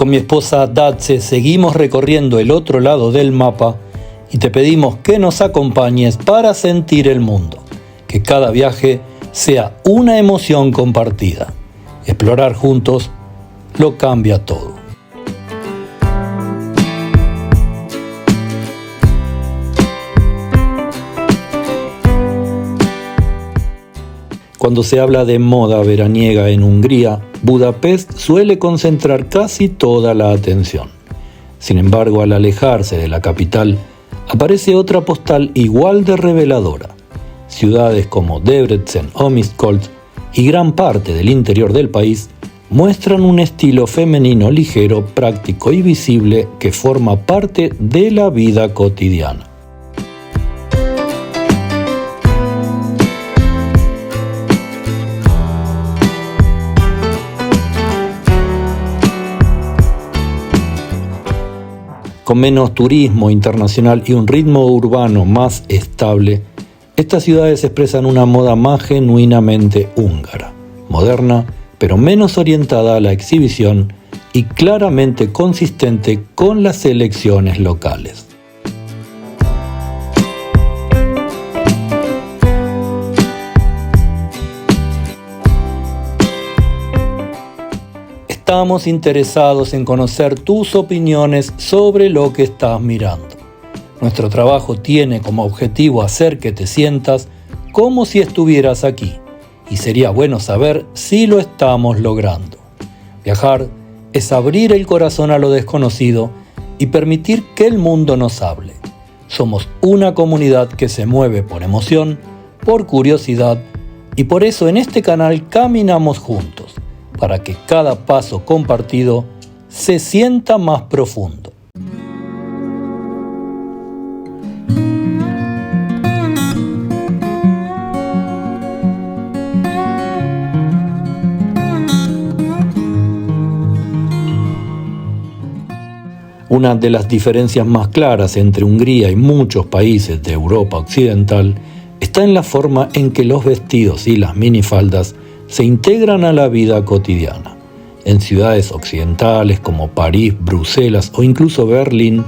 Con mi esposa Datse seguimos recorriendo el otro lado del mapa y te pedimos que nos acompañes para sentir el mundo, que cada viaje sea una emoción compartida. Explorar juntos lo cambia todo. Cuando se habla de moda veraniega en Hungría, Budapest suele concentrar casi toda la atención. Sin embargo, al alejarse de la capital, aparece otra postal igual de reveladora. Ciudades como Debrecen o Miskolc y gran parte del interior del país muestran un estilo femenino ligero, práctico y visible que forma parte de la vida cotidiana. Con menos turismo internacional y un ritmo urbano más estable, estas ciudades expresan una moda más genuinamente húngara, moderna, pero menos orientada a la exhibición y claramente consistente con las selecciones locales. Estamos interesados en conocer tus opiniones sobre lo que estás mirando. Nuestro trabajo tiene como objetivo hacer que te sientas como si estuvieras aquí, y sería bueno saber si lo estamos logrando. Viajar es abrir el corazón a lo desconocido y permitir que el mundo nos hable. Somos una comunidad que se mueve por emoción, por curiosidad, y por eso en este canal caminamos juntos, para que cada paso compartido se sienta más profundo. Una de las diferencias más claras entre Hungría y muchos países de Europa occidental está en la forma en que los vestidos y las minifaldas se integran a la vida cotidiana. En ciudades occidentales como París, Bruselas o incluso Berlín,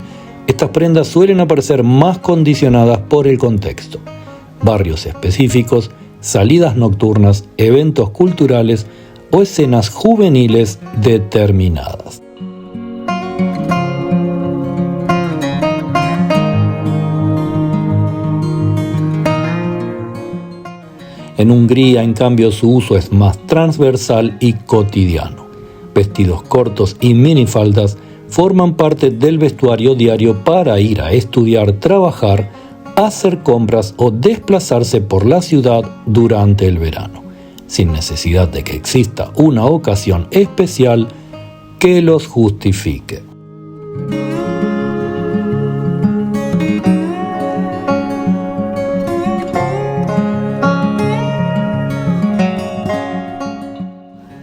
estas prendas suelen aparecer más condicionadas por el contexto. Barrios específicos, salidas nocturnas, eventos culturales o escenas juveniles determinadas. En Hungría, en cambio, su uso es más transversal y cotidiano. Vestidos cortos y minifaldas forman parte del vestuario diario para ir a estudiar, trabajar, hacer compras o desplazarse por la ciudad durante el verano, sin necesidad de que exista una ocasión especial que los justifique.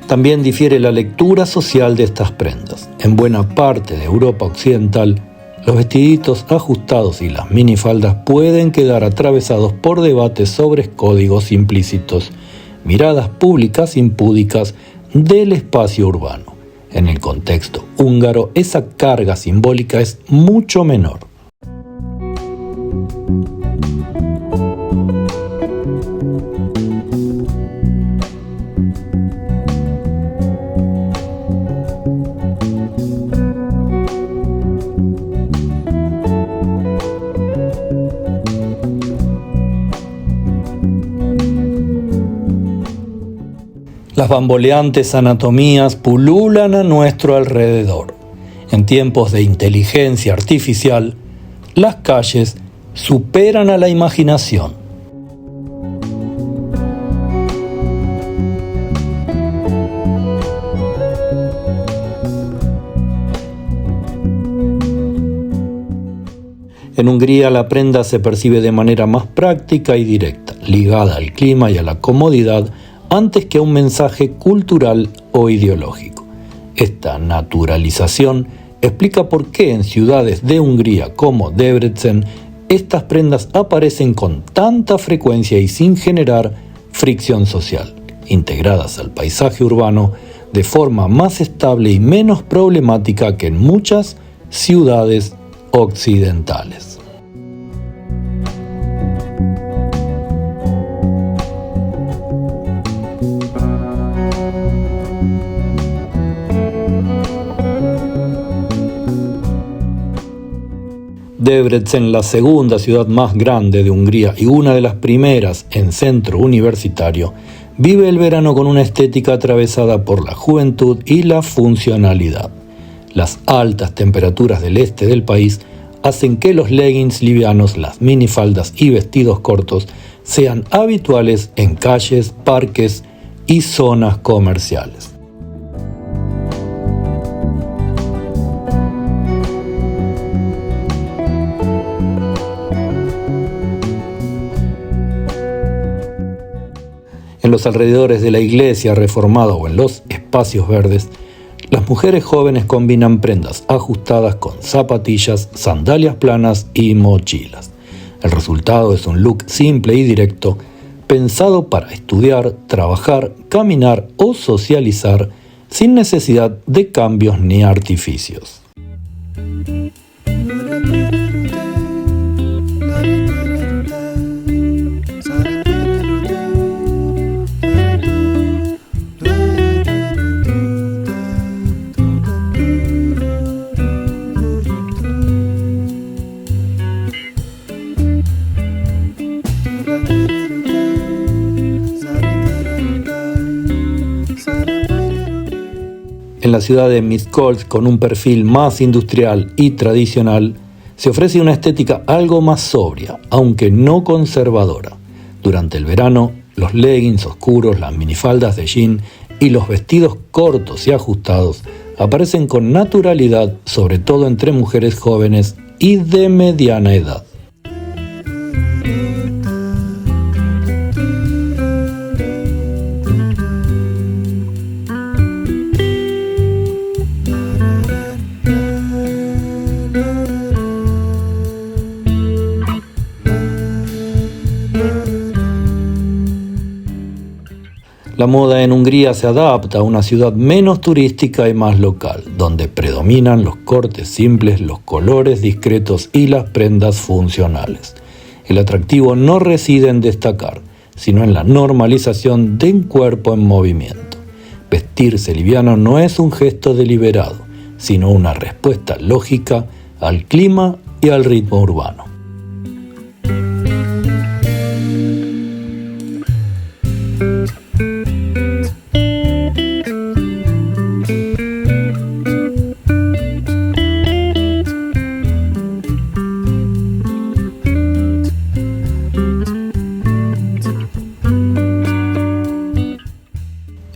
También difiere la lectura social de estas prendas. En buena parte de Europa occidental, los vestiditos ajustados y las minifaldas pueden quedar atravesados por debates sobre códigos implícitos, miradas públicas impúdicas del espacio urbano. En el contexto húngaro, esa carga simbólica es mucho menor. Las bamboleantes anatomías pululan a nuestro alrededor. En tiempos de inteligencia artificial, las calles superan a la imaginación. En Hungría la prenda se percibe de manera más práctica y directa, ligada al clima y a la comodidad, antes que a un mensaje cultural o ideológico. Esta naturalización explica por qué en ciudades de Hungría como Debrecen estas prendas aparecen con tanta frecuencia y sin generar fricción social, integradas al paisaje urbano de forma más estable y menos problemática que en muchas ciudades occidentales. Debrecen, la segunda ciudad más grande de Hungría y una de las primeras en centro universitario, vive el verano con una estética atravesada por la juventud y la funcionalidad. Las altas temperaturas del este del país hacen que los leggings livianos, las minifaldas y vestidos cortos sean habituales en calles, parques y zonas comerciales. En los alrededores de la iglesia reformada o en los espacios verdes, las mujeres jóvenes combinan prendas ajustadas con zapatillas, sandalias planas y mochilas. El resultado es un look simple y directo, pensado para estudiar, trabajar, caminar o socializar sin necesidad de cambios ni artificios. En la ciudad de Miskolc, con un perfil más industrial y tradicional, se ofrece una estética algo más sobria, aunque no conservadora. Durante el verano, los leggings oscuros, las minifaldas de jean y los vestidos cortos y ajustados aparecen con naturalidad, sobre todo entre mujeres jóvenes y de mediana edad. La moda en Hungría se adapta a una ciudad menos turística y más local, donde predominan los cortes simples, los colores discretos y las prendas funcionales. El atractivo no reside en destacar, sino en la normalización de un cuerpo en movimiento. Vestirse liviano no es un gesto deliberado, sino una respuesta lógica al clima y al ritmo urbano.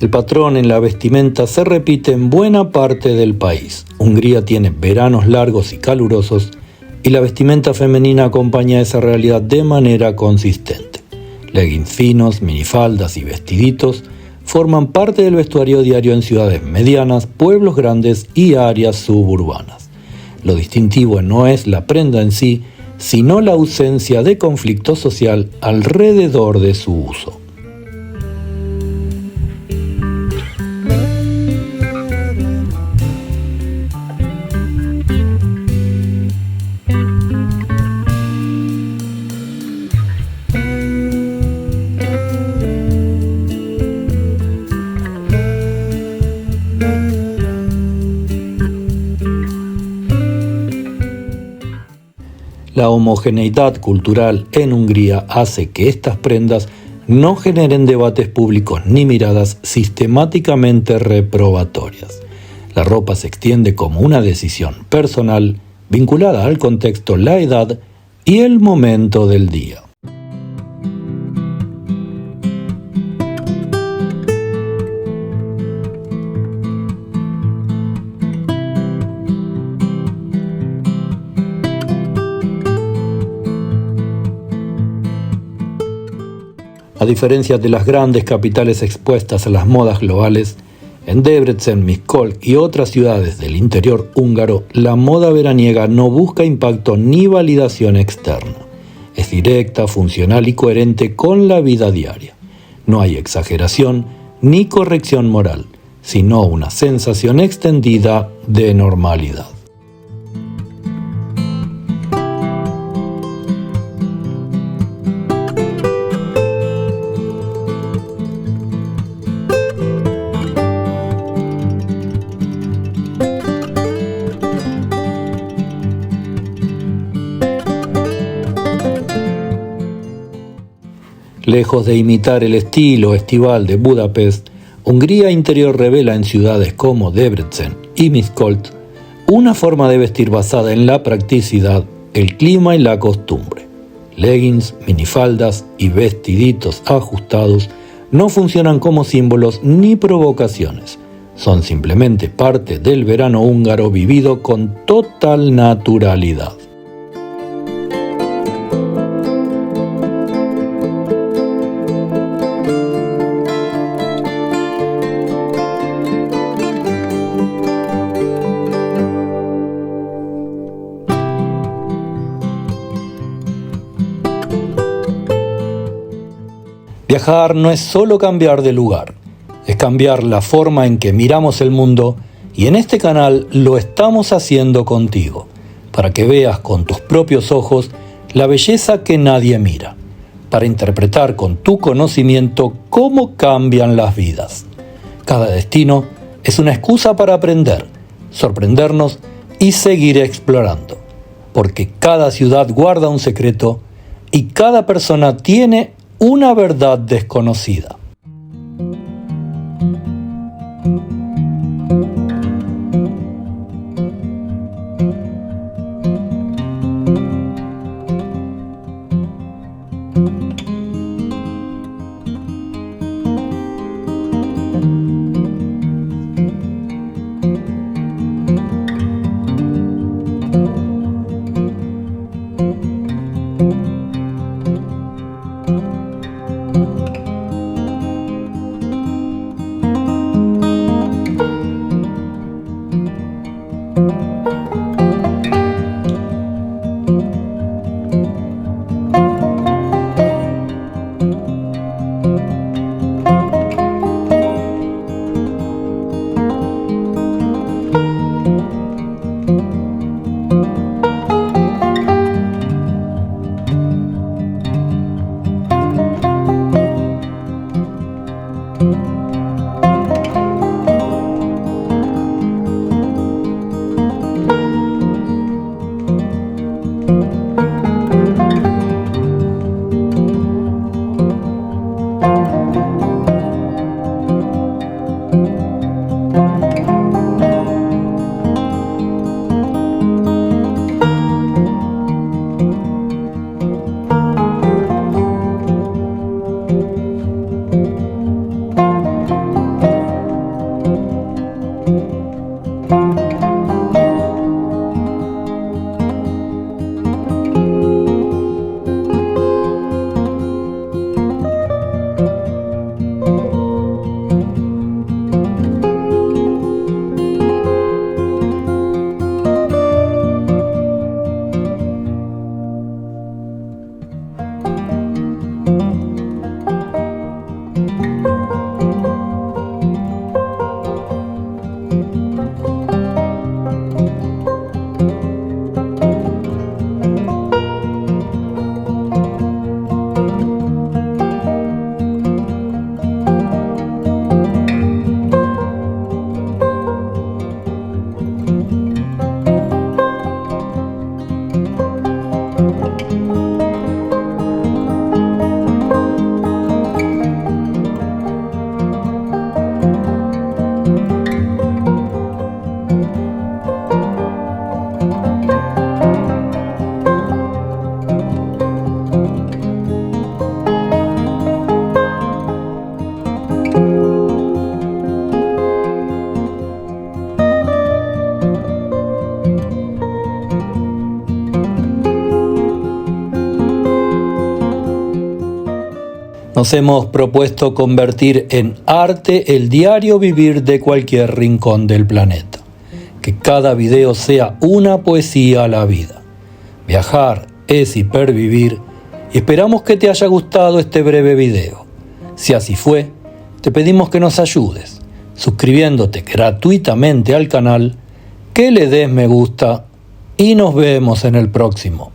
El patrón en la vestimenta se repite en buena parte del país. Hungría tiene veranos largos y calurosos y la vestimenta femenina acompaña esa realidad de manera consistente. Leggings finos, minifaldas y vestiditos forman parte del vestuario diario en ciudades medianas, pueblos grandes y áreas suburbanas. Lo distintivo no es la prenda en sí, sino la ausencia de conflicto social alrededor de su uso. La homogeneidad cultural en Hungría hace que estas prendas no generen debates públicos ni miradas sistemáticamente reprobatorias. La ropa se extiende como una decisión personal vinculada al contexto, la edad y el momento del día. A diferencia de las grandes capitales expuestas a las modas globales, en Debrecen, Miskolc y otras ciudades del interior húngaro, la moda veraniega no busca impacto ni validación externa. Es directa, funcional y coherente con la vida diaria. No hay exageración ni corrección moral. sino una sensación extendida de normalidad. Lejos de imitar el estilo estival de Budapest, Hungría interior revela en ciudades como Debrecen y Miskolc una forma de vestir basada en la practicidad, el clima y la costumbre. Leggings, minifaldas y vestiditos ajustados no funcionan como símbolos ni provocaciones, son simplemente parte del verano húngaro vivido con total naturalidad. Viajar no es solo cambiar de lugar, es cambiar la forma en que miramos el mundo y en este canal lo estamos haciendo contigo, para que veas con tus propios ojos la belleza que nadie mira, para interpretar con tu conocimiento cómo cambian las vidas. Cada destino es una excusa para aprender, sorprendernos y seguir explorando, porque cada ciudad guarda un secreto y cada persona tiene una verdad desconocida. Nos hemos propuesto convertir en arte el diario vivir de cualquier rincón del planeta. Que cada video sea una poesía a la vida. Viajar es hipervivir y esperamos que te haya gustado este breve video. Si así fue, te pedimos que nos ayudes. suscribiéndote gratuitamente al canal, que le des me gusta y nos vemos en el próximo.